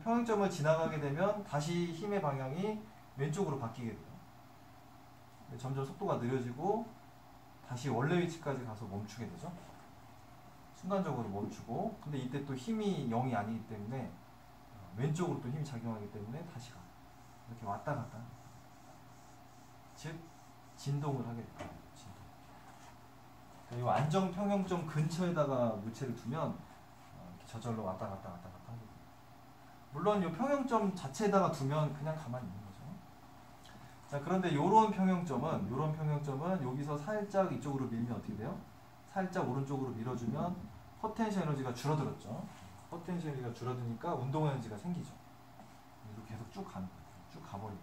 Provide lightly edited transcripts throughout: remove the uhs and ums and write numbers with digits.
평행점을 지나가게 되면 다시 힘의 방향이 왼쪽으로 바뀌게 돼요. 점점 속도가 느려지고 다시 원래 위치까지 가서 멈추게 되죠. 순간적으로 멈추고, 근데 이때 또 힘이 0이 아니기 때문에 왼쪽으로 또 힘이 작용하기 때문에 다시 가. 이렇게 왔다 갔다. 즉 진동을 하게 돼요. 진동. 이 안정 평형점 근처에다가 물체를 두면 이렇게 저절로 왔다 갔다 하게 돼요. 물론 이 평형점 자체에다가 두면 그냥 가만히 있는 거죠. 자, 그런데 요런 평형점은 여기서 살짝 이쪽으로 밀면 어떻게 돼요? 살짝 오른쪽으로 밀어주면 포텐셜 에너지가 줄어들었죠. 포텐셜 에너지가 줄어드니까 운동 에너지가 생기죠. 이렇게 계속 쭉 가는 거예요. 쭉 가버리고.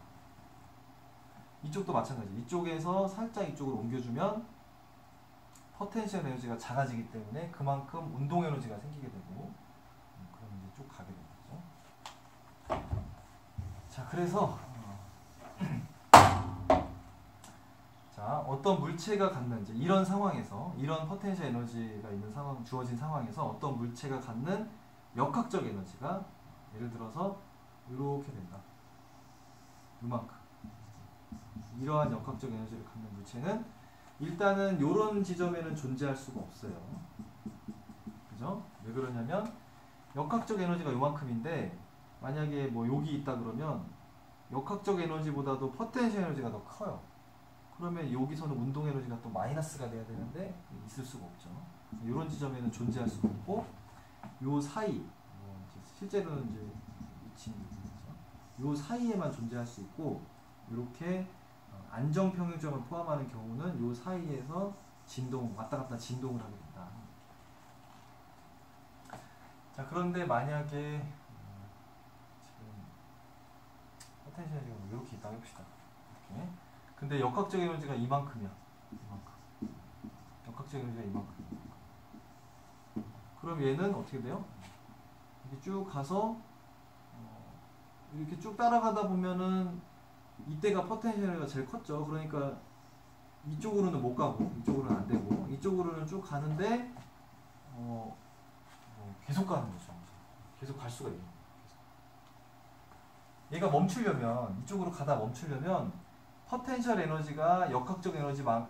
이쪽도 마찬가지. 이쪽에서 살짝 이쪽으로 옮겨주면 포텐셜 에너지가 작아지기 때문에 그만큼 운동 에너지가 생기게 되고, 그럼 이제 쭉 가게 되는 거죠. 자, 그래서 자, 어떤 물체가 갖는 이런 상황에서, 이런 포텐셜 에너지가 있는 상황, 주어진 상황에서 어떤 물체가 갖는 역학적 에너지가 예를 들어서 이렇게 된다. 이만큼. 이러한 역학적 에너지를 갖는 물체는 일단은 이런 지점에는 존재할 수가 없어요. 그죠? 왜 그러냐면 역학적 에너지가 이만큼인데 만약에 뭐 여기 있다 그러면 역학적 에너지보다도 포텐셜 에너지가 더 커요. 그러면 여기서는 운동 에너지가 또 마이너스가 돼야 되는데 있을 수가 없죠. 이런 지점에는 존재할 수가 없고, 요 사이, 실제로는 이제 위치는 요 사이에만 존재할 수 있고, 이렇게 안정 평형점을 포함하는 경우는 요 사이에서 왔다 갔다 진동을 하게 된다. 자, 그런데 만약에 지금 포텐셜 에너지가 이렇게 있다고 해봅시다. 이렇게. 근데 역학적 에너지가 이만큼이야. 이만큼. 역학적 에너지가 이만큼. 그럼 얘는 어떻게 돼요? 이렇게 쭉 가서 이렇게 쭉 따라가다 보면은 이때가 포텐셜 에너지가 제일 컸죠. 그러니까 이쪽으로는 못 가고 이쪽으로는 안 되고 이쪽으로는 쭉 가는데 계속 가는 거죠. 계속 갈 수가 있는 거예요. 얘가 멈추려면, 이쪽으로 가다 멈추려면 포텐셜 에너지가 역학적 에너지랑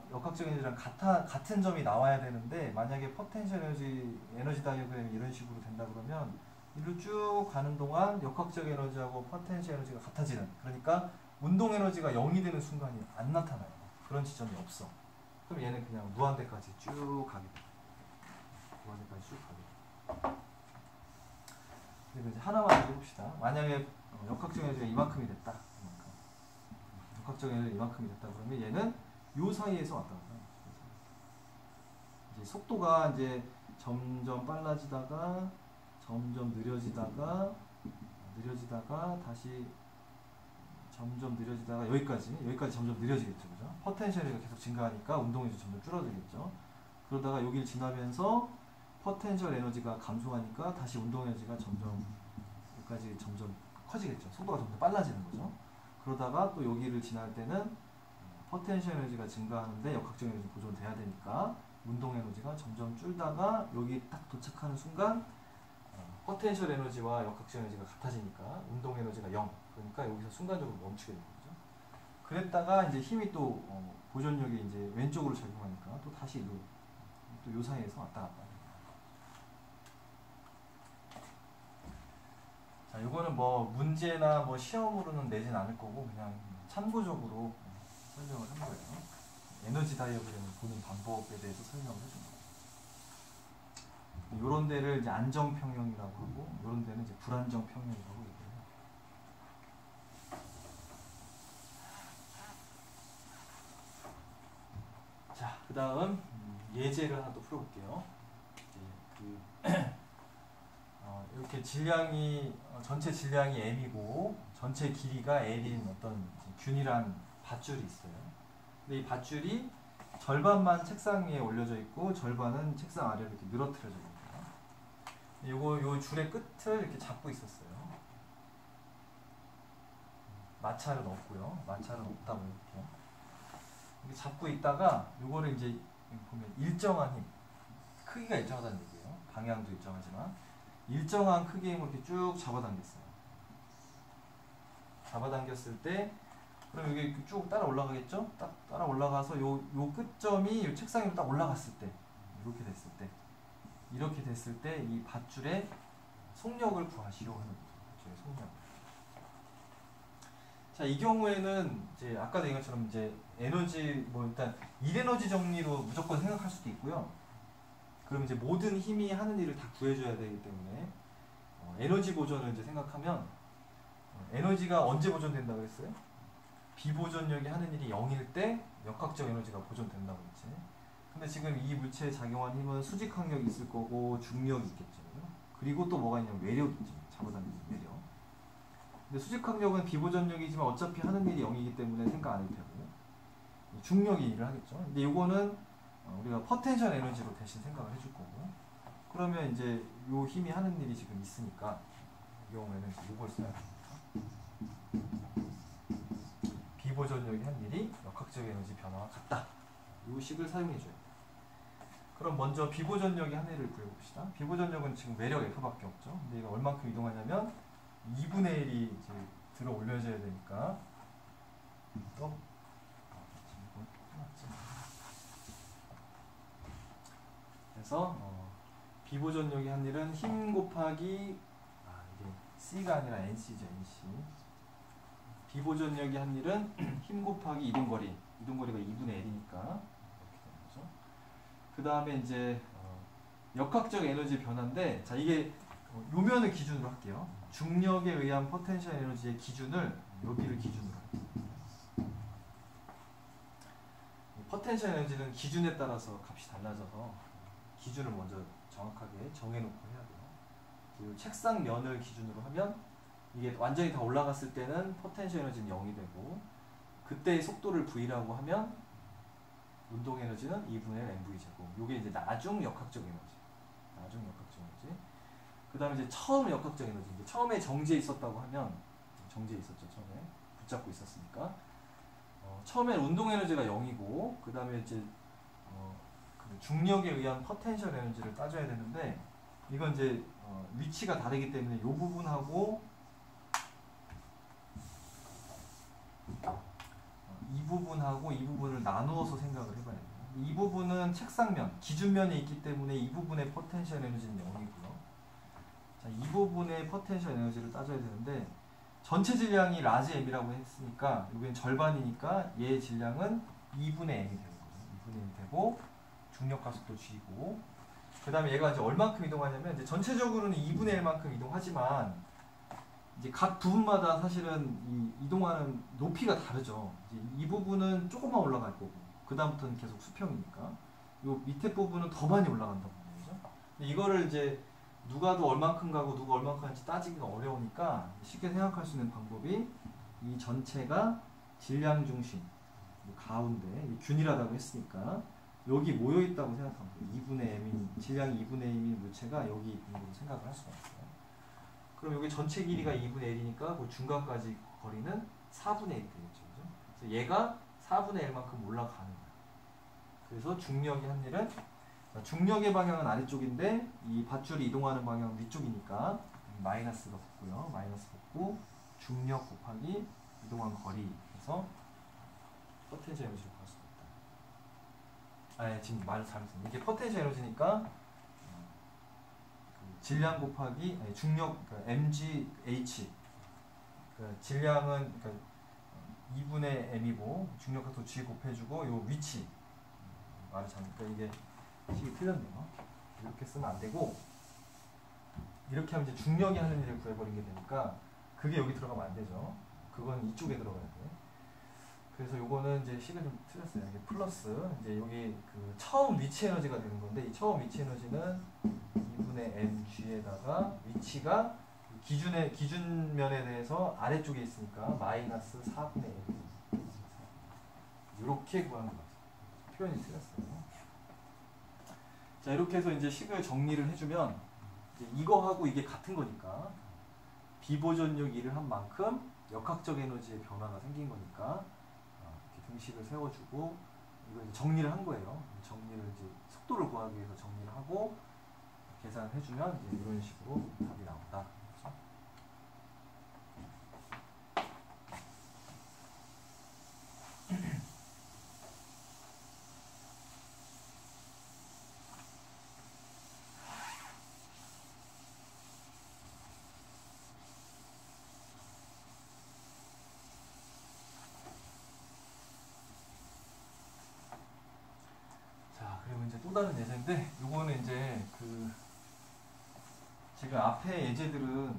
같은 점이 나와야 되는데, 만약에 포텐셜 에너지 다이어그램이 이런 식으로 된다 그러면 이리로 쭉 가는 동안 역학적 에너지하고 포텐셜 에너지가 같아지는, 그러니까 운동 에너지가 0이 되는 순간이 안 나타나요. 그런 지점이 없어. 그럼 얘는 그냥 무한대까지 쭉 가게 돼. 무한대까지 쭉 가게 돼. 그리고 이제 하나만 더 해봅시다. 만약에 역학적 에너지가 이만큼이 됐다. 역학적 에너지가 이만큼이 됐다 그러면 얘는 요 사이에서 왔다 갔다. 이제 속도가 이제 점점 빨라지다가 점점 느려지다가 다시 점점 느려지다가 여기까지 점점 느려지겠죠. 그죠? 포텐셜 에너지가 계속 증가하니까 운동에서 점점 줄어들겠죠. 그러다가 여기를 지나면서 포텐셜 에너지가 감소하니까 다시 운동 에너지가 점점 여기까지 점점 커지겠죠. 속도가 점점 빨라지는 거죠. 그러다가 또 여기를 지날 때는 포텐셜 에너지가 증가하는데 역학적 에너지 보존돼야 되니까 운동 에너지가 점점 줄다가 여기 딱 도착하는 순간 포텐셜 에너지와 역학적 에너지가 같아지니까 운동 에너지가 0. 그러니까 여기서 순간적으로 멈추게 되는 거죠. 그랬다가 이제 힘이 또 보존력이 이제 왼쪽으로 작용하니까 또 다시 또 요 사이에서 왔다 갔다. 자, 요거는 뭐 문제나 뭐 시험으로는 내진 않을 거고 그냥 참고적으로 설명을 한 거예요. 에너지 다이어그램을 보는 방법에 대해서 설명을 해준 거예요. 요런 데를 이제 안정 평형이라고 하고, 요런 데는 이제 불안정 평형이라고 얘기해요. 자, 그 다음 예제를 하나 또 풀어볼게요. 이렇게 질량이 전체 질량이 m이고 전체 길이가 l인 어떤 균일한 밧줄이 있어요. 근데 이 밧줄이 절반만 책상 위에 올려져 있고 절반은 책상 아래로 이렇게 늘어뜨려져 있습니다. 요 줄의 끝을 이렇게 잡고 있었어요. 마찰은 없고요. 마찰은 없다고 이렇게. 이렇게 잡고 있다가 요거를 이제 보면 일정한 힘, 크기가 일정하다는 얘기예요. 방향도 일정하지만 일정한 크기의 힘을 이렇게 쭉 잡아당겼어요. 잡아당겼을 때 그럼 이게 쭉 따라 올라가겠죠? 딱 따라 올라가서 요 끝점이 요 책상 위로 딱 올라갔을 때 이렇게 됐을 때 이 밧줄의 속력을 구하시려고 하는 거죠. 밧줄의 속력. 자, 이 경우에는 이제 아까도 얘기한 것처럼 이제 에너지 뭐 일단 일에너지 정리로 무조건 생각할 수도 있고요. 그럼 이제 모든 힘이 하는 일을 다 구해줘야 되기 때문에 에너지 보존을 이제 생각하면 에너지가 언제 보존된다고 했어요? 비보존력이 하는 일이 0일 때 역학적 에너지가 보존된다고 했지. 근데 지금 이 물체에 작용한 힘은 수직 항력이 있을 거고 중력이 있겠죠. 그리고 또 뭐가 있냐면 외력이 있죠. 잡아당기는 외력. 근데 수직 항력은 비보존력이지만 어차피 하는 일이 0이기 때문에 생각 안 해도 되고 중력이 일을 하겠죠. 근데 이거는 우리가 포텐셜 에너지로 대신 생각을 해줄 거고 그러면 이제 요 힘이 하는 일이 지금 있으니까 이 경우에는 이걸 써야 됩니다. 비보존력이 한 일이 역학적 에너지 변화와 같다. 이 식을 사용해줘요. 그럼 먼저 비보존력이 한 일을 구해봅시다. 비보존력은 지금 외력 F밖에 없죠. 근데 이거 얼만큼 이동하냐면 2분의 1이 이제 들어 올려져야 되니까 그래서 비보존력이 한 일은 힘 곱하기 이게 C가 아니라 NC죠. NC. 비보존력이 한 일은 힘 곱하기 이동거리가 2분의 L이니까 이렇게 되는 거죠. 그 다음에 이제 역학적 에너지 변화인데 자 이게 요면을 기준으로 할게요. 중력에 의한 포텐셜 에너지의 기준을 여기를 기준으로 할게요. 포텐셜 에너지는 기준에 따라서 값이 달라져서 기준을 먼저 정확하게 정해놓고 해야 돼요. 이 책상 면을 기준으로 하면 이게 완전히 다 올라갔을 때는 포텐셜 에너지는 0이 되고 그때의 속도를 V라고 하면 운동 에너지는 2분의 1 mv 제곱. 요게 이제 나중 역학적 에너지. 그 다음에 이제 처음 역학적 에너지. 이제 처음에 정지에 있었다고 하면 정지에 있었죠. 처음에 붙잡고 있었으니까 처음에 운동 에너지가 0이고 그 다음에 이제 그 중력에 의한 포텐셜 에너지를 따져야 되는데 이건 이제 위치가 다르기 때문에 이 부분하고 이 부분을 나누어서 생각을 해봐야 돼요. 이 부분은 책상면, 기준면에 있기 때문에 이 부분의 포텐셜 에너지는 0이고요. 자, 이 부분의 포텐셜 에너지를 따져야 되는데 전체 질량이 라지 m이라고 했으니까 여기는 절반이니까 얘의 질량은 2분의 m이 되는 거죠. 2분의 1 되고 중력 가속도 g고 그 다음에 얘가 이제 얼만큼 이동하냐면 이제 전체적으로는 2분의 1만큼 이동하지만 이제 각 부분마다 사실은 이동하는 높이가 다르죠. 이제 이 부분은 조금만 올라갈 거고 그 다음부터는 계속 수평이니까 요 밑에 부분은 더 많이 올라간다고 보죠. 이거를 이제 누가 더 얼만큼 가고 누가 얼만큼 하는지 따지기가 어려우니까 쉽게 생각할 수 있는 방법이 이 전체가 질량 중심 가운데 균일하다고 했으니까 여기 모여 있다고 생각하면 돼요. 2분의 m인 질량이 2분의 1인 물체가 여기 있는 걸로 생각을 할 수가 있어요. 그럼 여기 전체 길이가 2분의 1이니까 그 중간까지 거리는 4분의 1이 되겠죠. 그죠? 그래서 얘가 4분의 1만큼 올라가는 거예요. 그래서 중력이 한 일은 중력의 방향은 아래쪽인데 이 밧줄이 이동하는 방향은 위쪽이니까 마이너스가 붙고요. 마이너스 붙고 중력 곱하기 이동한 거리 해서 포텐셜 에너지를 구할 수가 있다. 아, 지금 말을 잘못했네. 이게 포텐셜 에너지니까 질량 곱하기 중력 그러니까 mgh 그러니까 질량은 그러니까 2분의 m이고 중력 가속도 g 곱해주고 요 위치 말을 잘못 그러니까 이게 식이 틀렸네요. 이렇게 쓰면 안 되고 이렇게 하면 이제 중력이 하는 일을 구해버리게 되니까 그게 여기 들어가면 안 되죠. 그건 이쪽에 들어가야 돼. 그래서 요거는 이제 식을 좀 틀렸어요. 이게 플러스 이제 여기 그 처음 위치 에너지가 되는 건데 이 처음 위치 에너지는 2분의 mg에다가 위치가 기준면에 대해서 아래쪽에 있으니까 마이너스 4분의 1 이렇게 구하는 거 같아요. 표현이 틀렸어요. 자 이렇게 해서 이제 식을 정리를 해주면 이제 이거하고 이게 같은 거니까 비보존력 일을 한 만큼 역학적 에너지의 변화가 생긴 거니까 이렇게 등식을 세워주고 이거 이제 정리를 한 거예요. 정리를 이제 속도를 구하기 위해서 정리를 하고 계산을 해주면 이제 이런 식으로 답이 나온다. 다른 예제인데 요거는 이제 그 지금 앞에 예제들은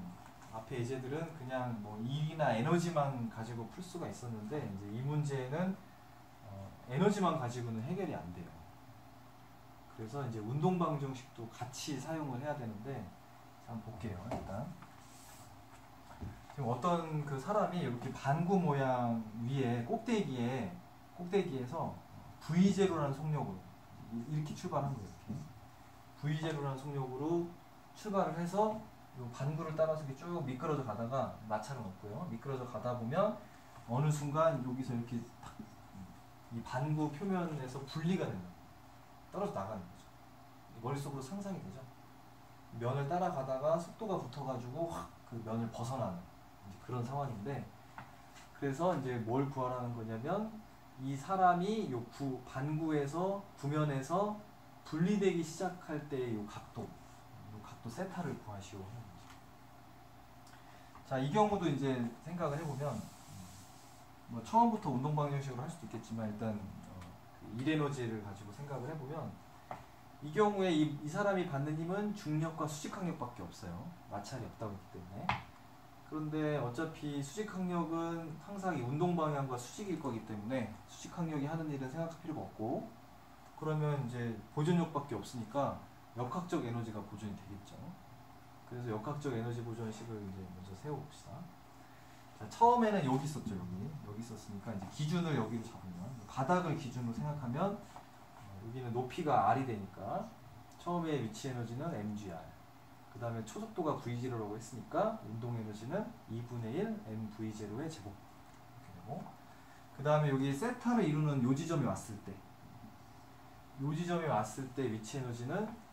그냥 뭐 일이나 에너지만 가지고 풀 수가 있었는데 이제 이 문제는 에너지만 가지고는 해결이 안 돼요. 그래서 이제 운동 방정식도 같이 사용을 해야 되는데 한번 볼게요. 일단 지금 어떤 그 사람이 이렇게 반구 모양 위에 꼭대기에서 V0라는 속력으로 이렇게 출발한 거예요. 이렇게 V0라는 속력으로 출발을 해서 이 반구를 따라서 이렇게 쭉 미끄러져 가다가 마찰은 없고요. 미끄러져 가다 보면 어느 순간 여기서 이렇게 탁 이 반구 표면에서 분리가 되는 거예요. 떨어져 나가는 거죠. 머릿속으로 상상이 되죠. 면을 따라가다가 속도가 붙어가지고 확 그 면을 벗어나는 이제 그런 상황인데, 그래서 이제 뭘 구하라는 거냐면 이 사람이 요 반구에서 구면에서 분리되기 시작할 때의 요 각도 세타를 구하시오. 자, 이 경우도 이제 생각을 해보면 뭐 처음부터 운동 방정식으로 할 수도 있겠지만 일단 일 에너지를 가지고 생각을 해보면 이 경우에 이 사람이 받는 힘은 중력과 수직항력밖에 없어요. 마찰이 없다고 했기 때문에. 그런데 어차피 수직항력은 항상 이 운동 방향과 수직일 거기 때문에 수직항력이 하는 일은 생각할 필요가 없고, 그러면 이제 보존력밖에 없으니까 역학적 에너지가 보존이 되겠죠. 그래서 역학적 에너지 보존식을 이제 먼저 세워봅시다. 자, 처음에는 여기 있었죠. 여기 있었으니까 이제 기준을 여기로 잡으면 바닥을 기준으로 생각하면 여기는 높이가 r이 되니까 처음에 위치 에너지는 mgr, 그 다음에 초속도가 v0라고 했으니까 운동 에너지는 2분의 1 mv0의 제곱 이렇게 되고, 그 다음에 여기 세타를 이루는 요 지점에 왔을 때 위치 에너지는